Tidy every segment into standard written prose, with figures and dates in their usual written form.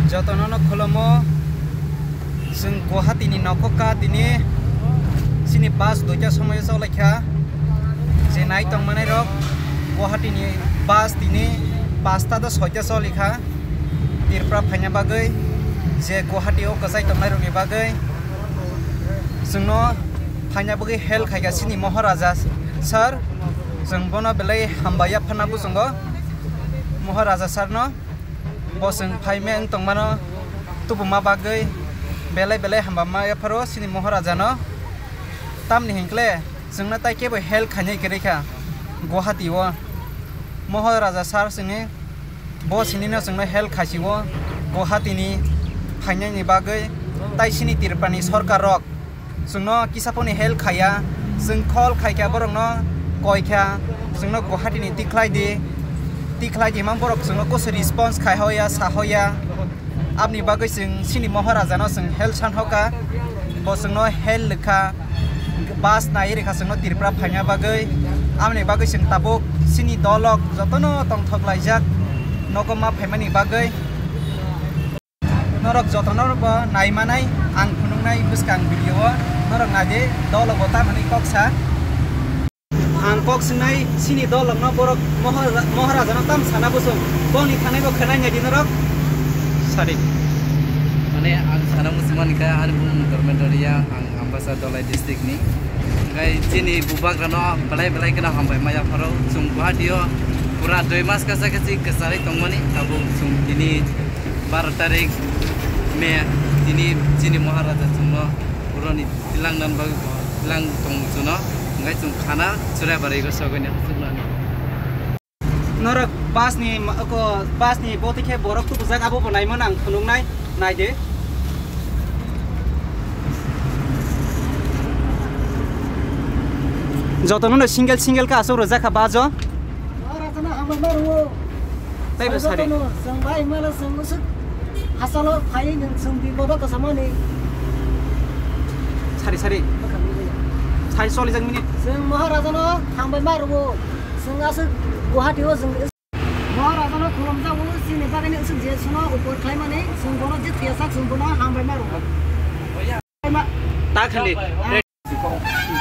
Jotono kholomo जों गुवाहाटीनि नखका दिनै सिनि बास दुइटा समय सलायखा जे नाय तंमानाय रक गुवाहाटीनि बास दिनै 5टा दा 6टा सलिखा तिरप्रा फायना बागै जे गुवाहाटीयाव गसाय तंनाय रकनि बागै जोंनो फायना बागै हेल्प खायगासिनि महाराजा सर जों बनो बेलाय हामबाया फानाबो जोंगो महाराजा सरनो बसों फायमे तंमानो तुबुमा बागै बेलाय हम्बा माया फरो सिनि महाराजा न तामनि हिंक्ले जोंना ताइकेबो हेल्प खाने गेरेखा गुवाहाटीयाव महाराजा सार जोंनि बसिनि न जोंनो हेल्प खासिवो गुवाहाटीनि फायनायनि बागै ताइसिनि तिरपानि सरकार रक जोंनो किसाफोरनि हेल्प खाया जों कल खायखा बरंनो कयखा जोंनो गुवाहाटीनि तिख्लायदि मा बरक जोंनो कोसे रिस्पन्स खायहोया साहोया आपनि बागै जों सिनि महाराजानो जों हेल्प सानहोका बसोंनो हेल्प लेखा बास नाय रेखा जोंनो तिरप्रा फायना बागै आमनि बागै जों ताबुक सिनि दलक जतनो तंथगलायजाक नगमा फायमानि बागै नरक जतनो नायमानाय आं खुनुंनाय बुसकां भिडिअ नरक नादे दलक तामानि कक्सा आं कक्सनाय सिनि दलकनो बरक महाराजानो ताम साना बुसुं बनि थानायबो खोनाय दिन रक माने आं साना मुसलमान का आं गभर्नमेन्टरिया आं एम्बासाडर डिस्ट्रिक्ट नि गाय जिनि बुबाग्रानो बलाय गना हामबाय माया फरो जों गुवाहाटीयाव पूरा 2 मास का साकि कसारै तंमनि ताबो जों दिनि 12 तारिख मे दिनि जिनि महाराजा जोंनो पुरनि तिलांनान बा तिलां तंग जुनो गाय जों खाना चुराबारै गो सगैने जोंना नरक बासनि बतिखे बरक तो बुजाक आबो बनायमोन आं खुनुंनाय नायदे जतनो सिंगेल का आसो रजाखा बाजो महाराजाना हामबाय मारो ताइबो सारे जों बाय माला जों मुसु हासालो फाय नों जों बिबोदा कसामानि सारे सारे सलि जों मिनिट जों महाराजाना हामबाय मारो जों आसो गुवाहाटीयाव जों महाराजाना खुलुमजावो सिनि बागैनो जों जे सुनो उपर खायमाने जों बनो जे थियासा जों बनो हामबाय मारो ता खालि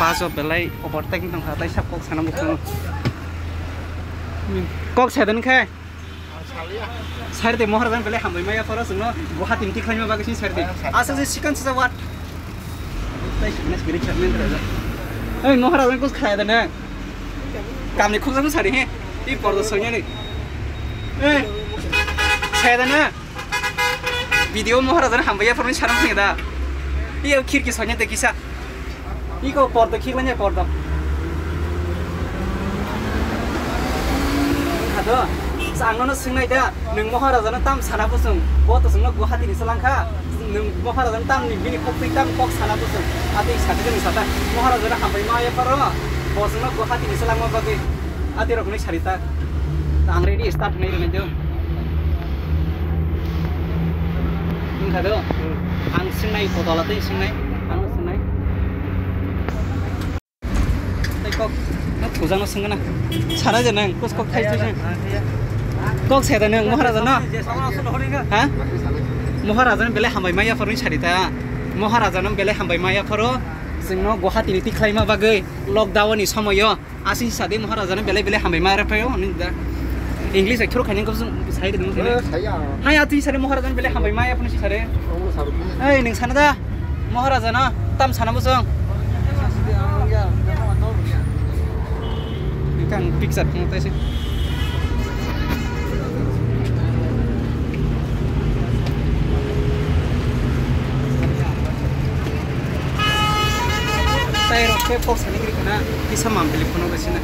बाजो बेलाय ओभरटेकिं दंखा ताइ सब कक साना बुखो कक सेदन खाय सारदे महाराजान बेलाय हामबाय माया फरो जोंनो गुवाहाटीनि तिख्लायमा बागैसिन सारदे आसा जे सिकन से वाट ताइ सिकनेस बिरि चेयरमेन राजा ओइ महाराजान कुछ खाया दने कामनि खुजन सारि हे इ पर्दो सयने ए छेदना भिडिअ महाराजान हामबाया फरनि साराम फैदा इयो खिरकी सयने देखिसा इको पर्दो खिगलाने पर्दो खादो सांगनो सिंनाय दा नों महाराजान ताम साना बुसुं बत जोंनो गुवाहाटीनि सलांखा नों महाराजान तामनि बिनि कपि ताम कक साना बुसुं आदै साथे जों साथा महाराजान हामबाय माया फरो बसनो गुवाहाटीनि सलांमा बागै आदै रकनि सारिता आं रेडी स्टार्ट नै रने दो नोंखादो आं सिंनाय बदलातै सिंनाय आं सिंनाय तै कक न थुजानो सिंगना सारा जन कस कक थाइ थाइ कक सेदा नों महाराजा न हा महाराजान बेले हामबाय माया फरनि सारिता महाराजान बेले हामबाय माया फरो जोंनो गुवाहाटीनि तिख्लायमा बागै लकडाउननि समय आसिन सादे महाराजान बेले हामबाय माया फायो दा इंग्लिश एक्टर खाने को जों साइड दं हाया ती सारे महाराजान बेले हामबाय माया फनि सारे ओइ नों साना दा महाराजा न ताम सानाबो जों kan picture खंतायसे तायरो के पक्स नि ग्रिखना किसा माम टेलिफोन गसिना